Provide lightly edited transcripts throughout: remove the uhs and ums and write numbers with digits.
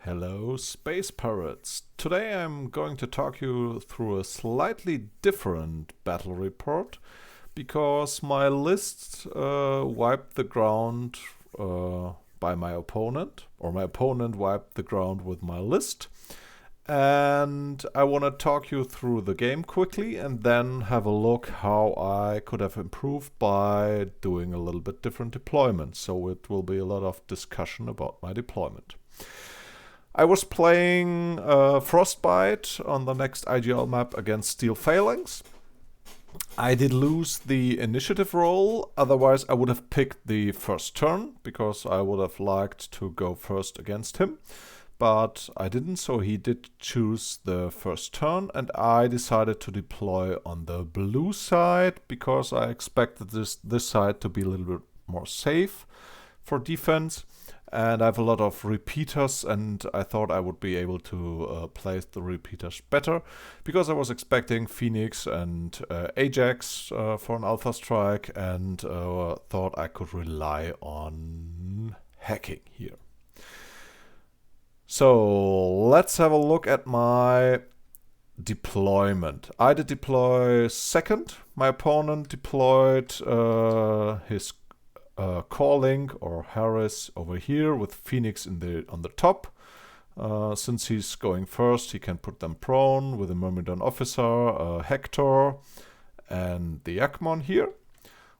Hello, Space Pirates! Today I'm going to talk you through a slightly different battle report because my list wiped the ground by my opponent, or my opponent wiped the ground with my list. And I want to talk you through the game quickly and then have a look how I could have improved by doing a little bit different deployment. So it will be a lot of discussion about my deployment. I was playing Frostbyte on the next IGL map against Steel Phalanx. I did lose the initiative roll, otherwise I would have picked the first turn, because I would have liked to go first against him. But I didn't, so he did choose the first turn, and I decided to deploy on the blue side, because I expected this side to be a little bit more safe for defense. And I have a lot of repeaters, and I thought I would be able to place the repeaters better, because I was expecting Phoenix and Ajax for an Alpha Strike, and thought I could rely on hacking here. So let's have a look at my deployment. I did deploy second. My opponent deployed his Calling or Harris over here with Phoenix on the top. Since he's going first, he can put them prone with a Myrmidon officer, Hector, and the Yakmon here.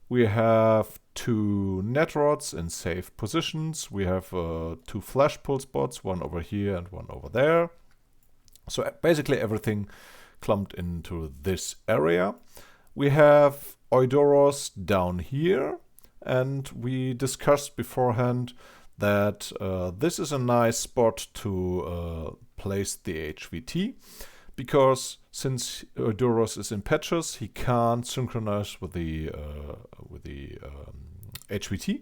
We have two net rods in safe positions. We have two flash pull spots, one over here and one over there. So basically everything clumped into this area. We have Oidoros down here. And we discussed beforehand that this is a nice spot to place the HVT, because since Duros is impetuous, he can't synchronize with the HVT,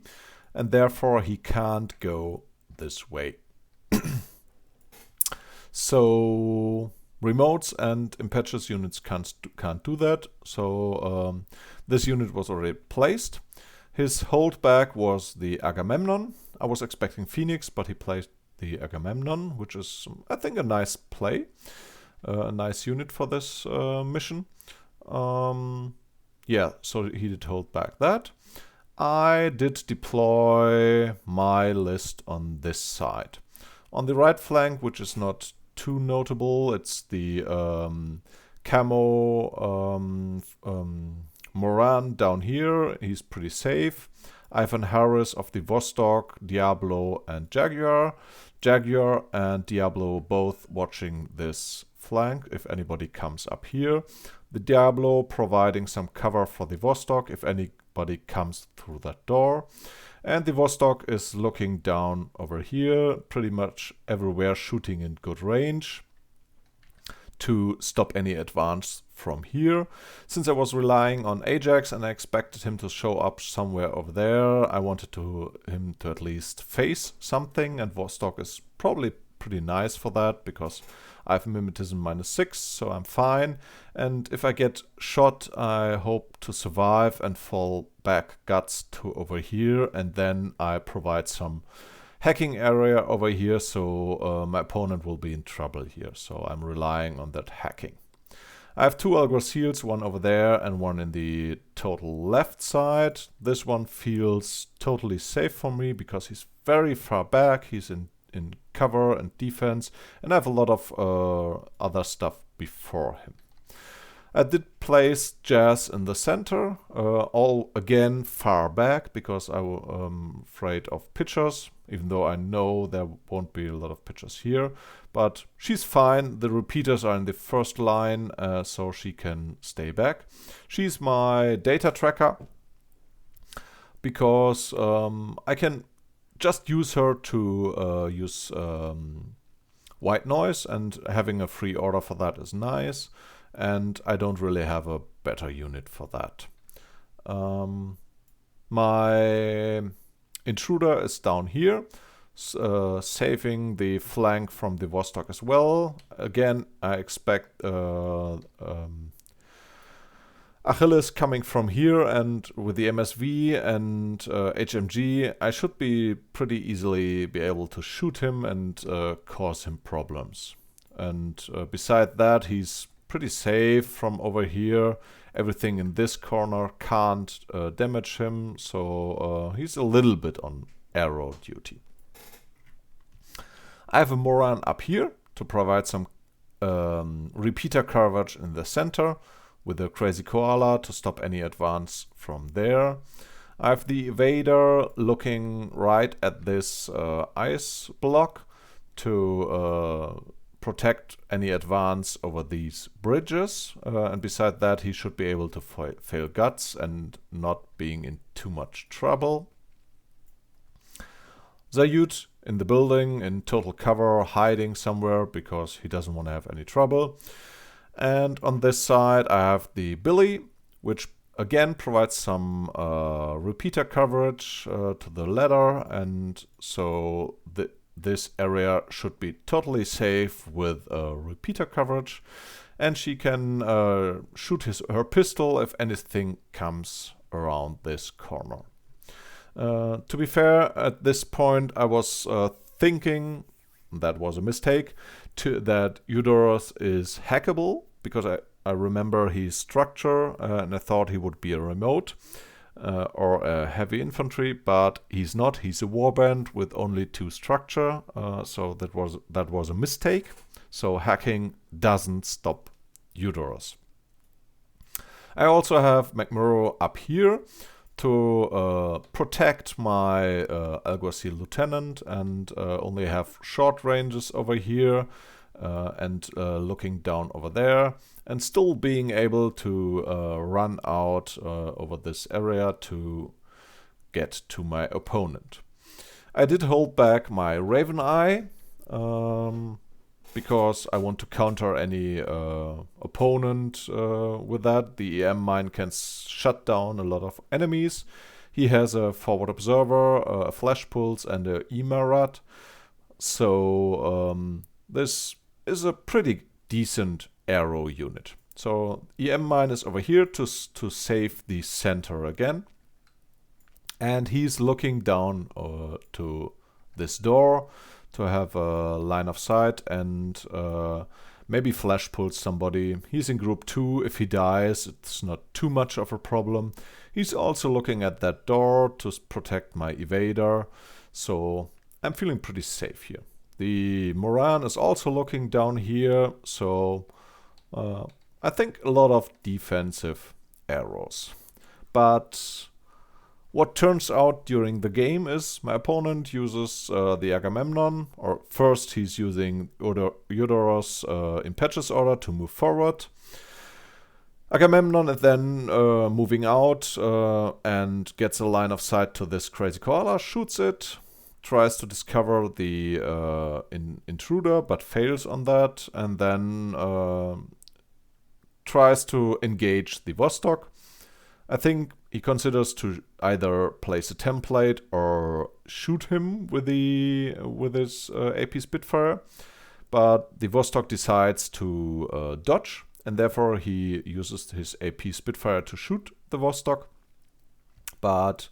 and therefore he can't go this way. So remotes and impetuous units can't do that. So this unit was already placed. His holdback was the Agamemnon. I was expecting Phoenix, but he played the Agamemnon, which is, I think, a nice play. A nice unit for this mission. Yeah, so he did hold back that. I did deploy my list on this side. On the right flank, which is not too notable, it's the camo Moran down here. He's pretty safe. Ivan Harris of the Vostok, Diablo, and Jaguar. Jaguar and Diablo both watching this flank if anybody comes up here. The Diablo providing some cover for the Vostok if anybody comes through that door. And the Vostok is looking down over here, pretty much everywhere, shooting in good range to stop any advance from here. Since I was relying on Ajax and I expected him to show up somewhere over there, I wanted him to at least face something, and Vostok is probably pretty nice for that because I have Mimetism -6, so I'm fine. And if I get shot, I hope to survive and fall back guts to over here, and then I provide some hacking area over here, so my opponent will be in trouble here. So I'm relying on that hacking. I have two Alguacils, one over there and one in the total left side. This one feels totally safe for me because he's very far back. He's in cover and defense, and I have a lot of other stuff before him. I did place Jazz in the center, all again far back because I'm afraid of pitchers, even though I know there won't be a lot of pitchers here. But she's fine. The repeaters are in the first line, so she can stay back. She's my data tracker because I can just use her to use white noise, and having a free order for that is nice. And I don't really have a better unit for that. My intruder is down here, saving the flank from the Vostok as well. Again, I expect Achilles coming from here, and with the MSV and HMG, I should be pretty easily be able to shoot him and cause him problems. And beside that, he's pretty safe from over here. Everything in this corner can't damage him, so he's a little bit on arrow duty. I have a Moran up here to provide some repeater coverage in the center, with the Crazy Koala to stop any advance from there. I have the Evader looking right at this ice block to protect any advance over these bridges. And beside that, he should be able to fail guts and not being in too much trouble. Zayut in the building in total cover, hiding somewhere because he doesn't want to have any trouble. And on this side, I have the Billy, which again provides some repeater coverage to the ladder, and so this area should be totally safe with repeater coverage, and she can shoot her pistol if anything comes around this corner. To be fair, at this point I was thinking, that was a mistake, that Eudoros is hackable, because I remember his structure and I thought he would be a remote or a heavy infantry, but he's not. He's a warband with only 2 structure, so that was a mistake. So hacking doesn't stop Eudoros. I also have McMurrow up here to protect my Alguacil Lieutenant, and only have short ranges over here and looking down over there, and still being able to run out over this area to get to my opponent. I did hold back my Raven Eye because I want to counter any opponent with that. The EM mine can shut down a lot of enemies. He has a forward observer, a flash pulse, and a Emarat. So this is a pretty decent arrow unit. So EM mine is over here to save the center again. And he's looking down to this door to have a line of sight and maybe flash pulse somebody. He's in group 2. If he dies, it's not too much of a problem. He's also looking at that door to protect my evader. So I'm feeling pretty safe here. The Moran is also looking down here. So I think a lot of defensive arrows. But what turns out during the game is my opponent uses the Agamemnon, or first he's using Eudoros' Impetuous Order to move forward. Agamemnon is then moving out and gets a line of sight to this Crazy Koala, shoots it, tries to discover the intruder but fails on that, and then tries to engage the Vostok. I think he considers to either place a template or shoot him with his AP Spitfire, but the Vostok decides to dodge, and therefore he uses his AP Spitfire to shoot the Vostok. But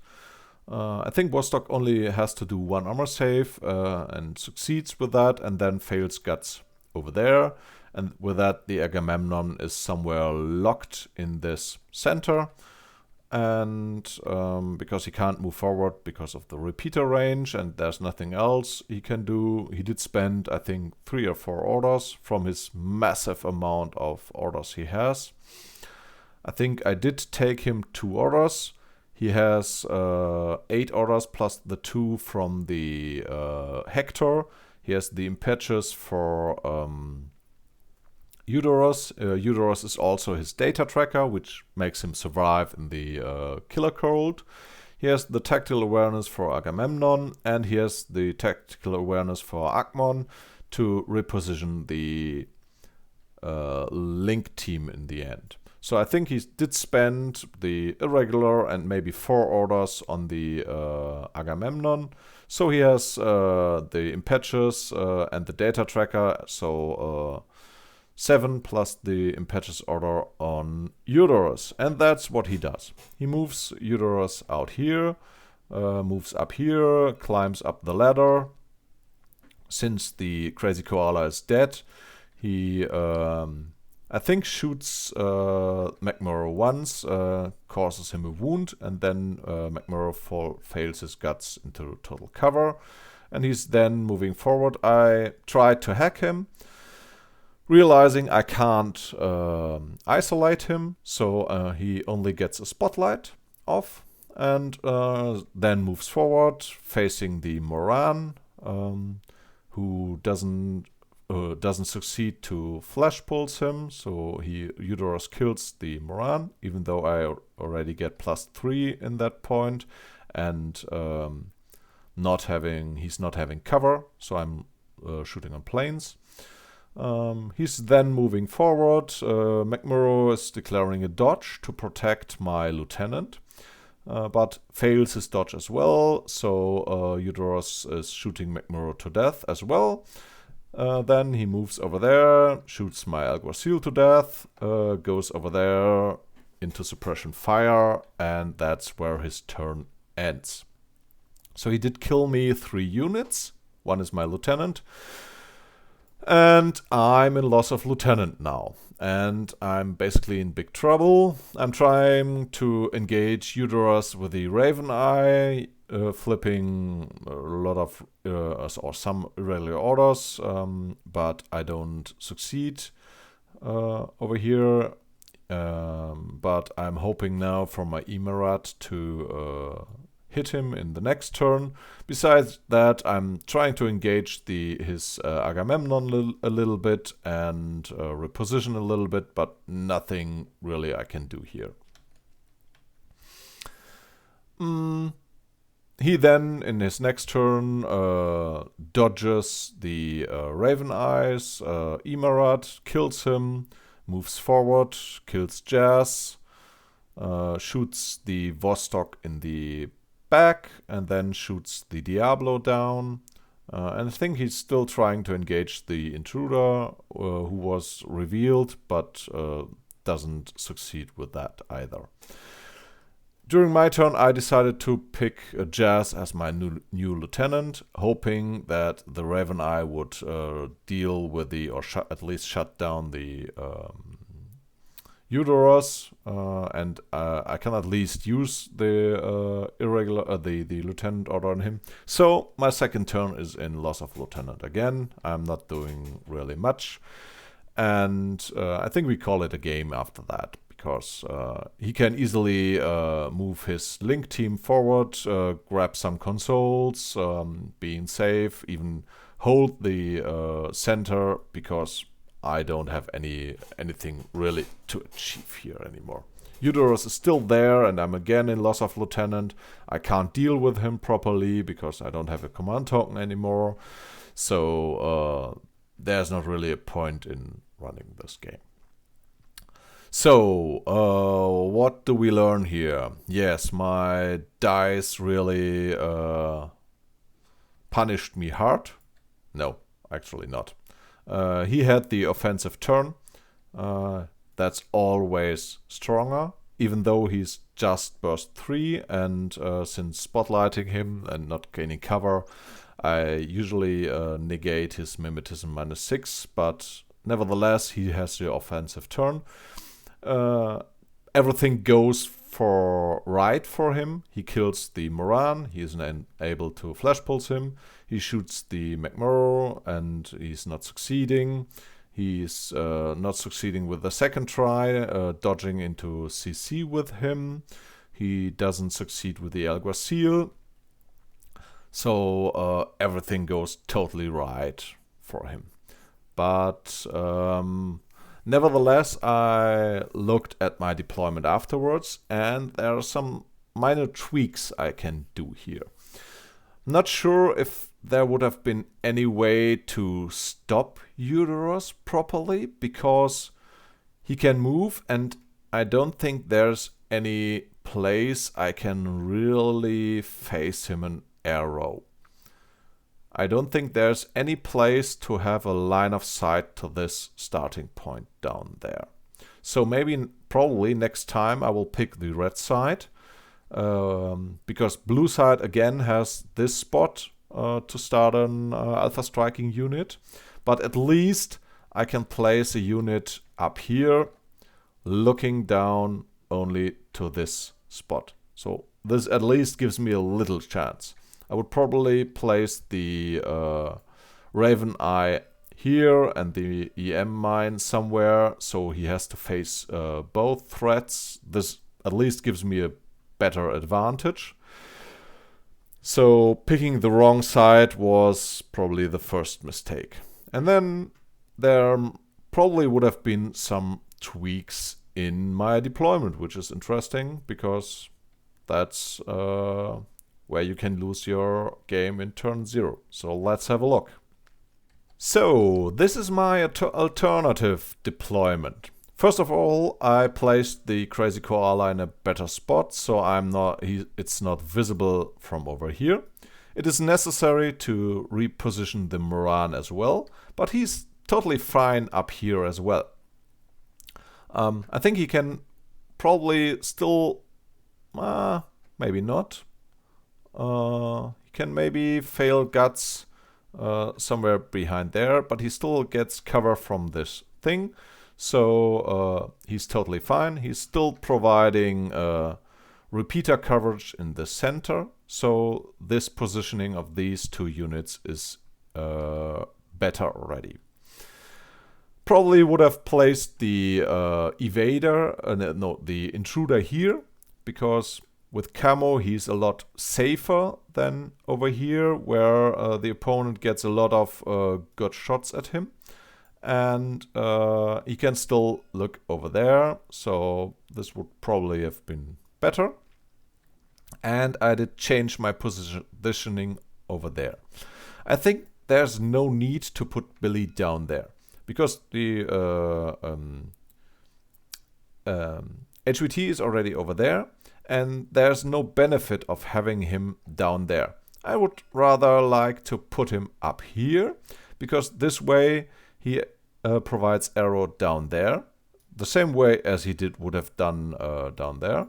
I think Vostok only has to do 1 armor save and succeeds with that, and then fails guts over there. And with that, the Agamemnon is somewhere locked in this center. And because he can't move forward because of the repeater range and there's nothing else he can do, he did spend, I think, 3 or 4 orders from his massive amount of orders he has. I think I did take him 2 orders. He has 8 orders plus the 2 from the Hector. He has the Impetuous for Eudoros. Eudoros is also his data tracker, which makes him survive in the killer cold. He has the tactical awareness for Agamemnon, and he has the tactical awareness for Agmon to reposition the Link team in the end. So I think he did spend the irregular and maybe 4 orders on the Agamemnon. So he has the Impetuous and the data tracker, so 7 plus the Impetuous Order on Eudorus. And that's what he does. He moves Eudorus out here, moves up here, climbs up the ladder. Since the Crazy Koala is dead, he, I think, shoots McMurrow once, causes him a wound, and then McMurrow fails his guts into total cover. And he's then moving forward. I tried to hack him, realizing I can't isolate him, so he only gets a spotlight off, and then moves forward, facing the Moran, who doesn't succeed to flash pulse him, so Eudorus kills the Moran, even though I already get +3 in that point, and he's not having cover, so I'm shooting on planes. He's then moving forward. McMurrow is declaring a dodge to protect my lieutenant, but fails his dodge as well, so Eudorus is shooting McMurrow to death as well. Then he moves over there, shoots my Alguacil to death, goes over there into suppression fire, and that's where his turn ends. So he did kill me 3 units. One is my lieutenant. And I'm in loss of lieutenant now. And I'm basically in big trouble. I'm trying to engage Eudorus with the Raven Eye, flipping a lot of or some irregular orders, but I don't succeed over here. But I'm hoping now for my Emerald to hit him in the next turn. Besides that, I'm trying to engage his Agamemnon a little bit and reposition a little bit, but nothing really I can do here. He then, in his next turn, dodges the Raven Eyes, Emerald, kills him, moves forward, kills Jazz, shoots the Vostok in the back, and then shoots the Diablo down. And I think he's still trying to engage the Intruder, who was revealed, but doesn't succeed with that either. During my turn, I decided to pick Jazz as my new lieutenant, hoping that the Raven Eye would deal with or at least shut down the Eudorus, and I can at least use the the lieutenant order on him. So my second turn is in loss of lieutenant again. I'm not doing really much, and I think we call it a game after that, because he can easily move his link team forward, grab some consoles, being safe, even hold the center, because I don't have anything really to achieve here anymore. Eudorus is still there, and I'm again in loss of lieutenant. I can't deal with him properly because I don't have a command token anymore. So there's not really a point in running this game. So what do we learn here? Yes, my dice really punished me hard. No, actually not. He had the offensive turn. That's always stronger, even though he's just burst 3, and since spotlighting him and not gaining cover, I usually negate his mimetism -6, but nevertheless he has the offensive turn. Everything goes right for him. He kills the Moran. He is able to flash pulse him. He shoots the McMurrow, and he's not succeeding. He's not succeeding with the second try, dodging into CC with him. He doesn't succeed with the Alguacil. So everything goes totally right for him. But nevertheless, I looked at my deployment afterwards, and there are some minor tweaks I can do here. Not sure if there would have been any way to stop Eudorus properly, because he can move, and I don't think there's any place I can really face him an arrow. I don't think there's any place to have a line of sight to this starting point down there. So maybe, probably next time I will pick the red side, because blue side again has this spot to start an alpha striking unit. But at least I can place a unit up here looking down only to this spot. So this at least gives me a little chance. I would probably place the Raven Eye here and the EM mine somewhere, so he has to face both threats. This at least gives me a better advantage. So picking the wrong side was probably the first mistake. And then there probably would have been some tweaks in my deployment, which is interesting because that's where you can lose your game in turn 0. So let's have a look. So this is my alternative deployment. First of all, I placed the Crazy Koala in a better spot, so it's not visible from over here. It is necessary to reposition the Moran as well, but he's totally fine up here as well. I think he can probably still, maybe not. He can maybe fail guts somewhere behind there, but he still gets cover from this thing. So he's totally fine. He's still providing repeater coverage in the center. So this positioning of these two units is better already. Probably would have placed the the intruder here, because with camo he's a lot safer than over here, where the opponent gets a lot of good shots at him. And he can still look over there, so this would probably have been better. And I did change my positioning over there. I think there's no need to put Billy down there, because the HVT is already over there, and there's no benefit of having him down there. I would rather like to put him up here, because this way he provides arrow down there, the same way as he would have done down there.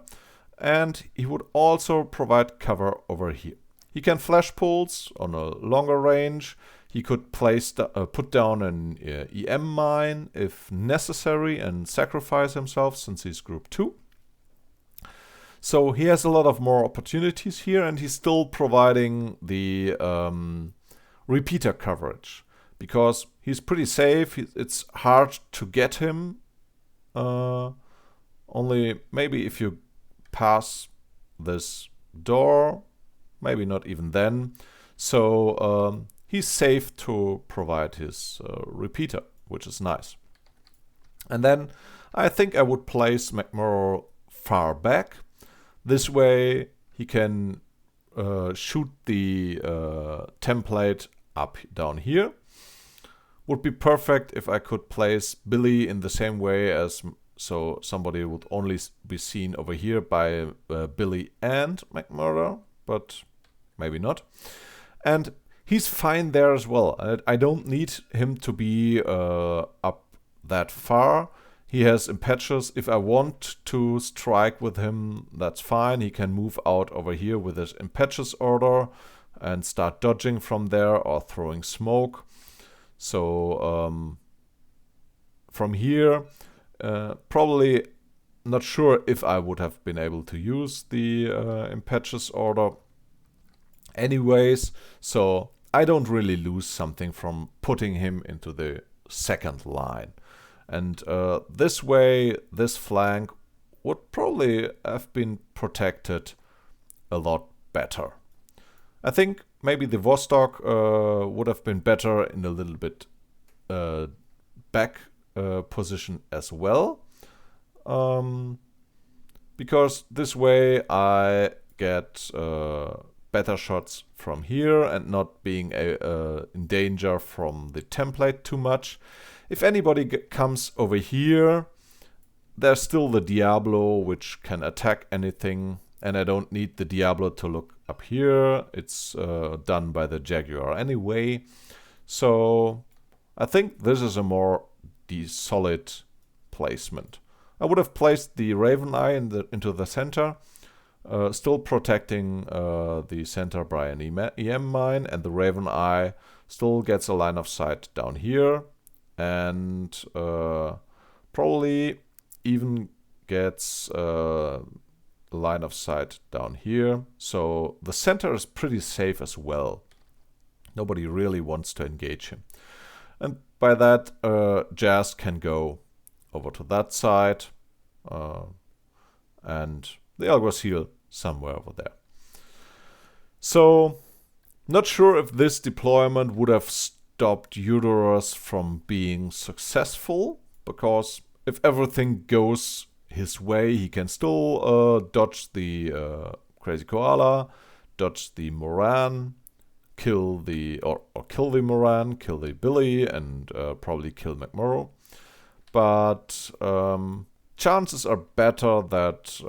And he would also provide cover over here. He can flash pulse on a longer range. He could put down an EM mine if necessary and sacrifice himself, since he's group 2. So he has a lot of more opportunities here, and he's still providing the repeater coverage, because he's pretty safe. It's hard to get him. Only maybe if you pass this door, maybe not even then. So he's safe to provide his repeater, which is nice. And then I think I would place McMurrow far back. This way he can shoot the template up down here. Would be perfect if I could place Billy in the same way as, so somebody would only be seen over here by Billy and McMurrow, but maybe not. And he's fine there as well. I don't need him to be up that far. He has impetus. If I want to strike with him, that's fine. He can move out over here with his impetus order and start dodging from there or throwing smoke. So from here, probably not sure if I would have been able to use the impetus order anyways. So I don't really lose something from putting him into the second line. And this way, this flank would probably have been protected a lot better. I think maybe the Vostok would have been better in a little bit back position as well. Because this way I get better shots from here and not being in danger from the template too much. If anybody comes over here, there's still the Diablo, which can attack anything. and I don't need the Diablo to look up here. It's done by the Jaguar anyway. So I think this is a more solid placement. I would have placed the Raven Eye into the center, still protecting the center by an EM mine, and the Raven Eye still gets a line of sight down here, and probably even gets a line of sight down here. So the center is pretty safe as well. Nobody really wants to engage him. And by that, Jazz can go over to that side, and the Alguacil somewhere over there. So, not sure if this deployment would have stopped Eudoros from being successful, because if everything goes his way, he can still dodge the Crazy Koala, dodge the Moran, kill the Moran, kill the Billy, and probably kill McMurrow. But chances are better that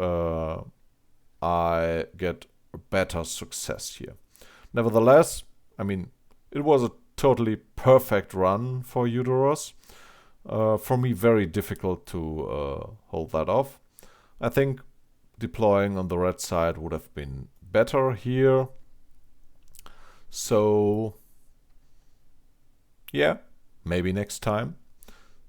I get a better success here. Nevertheless, I mean, it was a totally perfect run for Eudoros. For me, very difficult to hold that off. I think deploying on the red side would have been better here. So, yeah, maybe next time.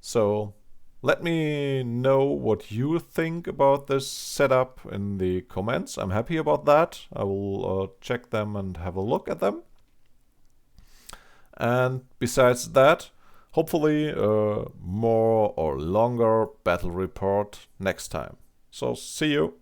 So, let me know what you think about this setup in the comments. I'm happy about that. I will check them and have a look at them. And besides that, hopefully a more or longer battle report next time. So, see you!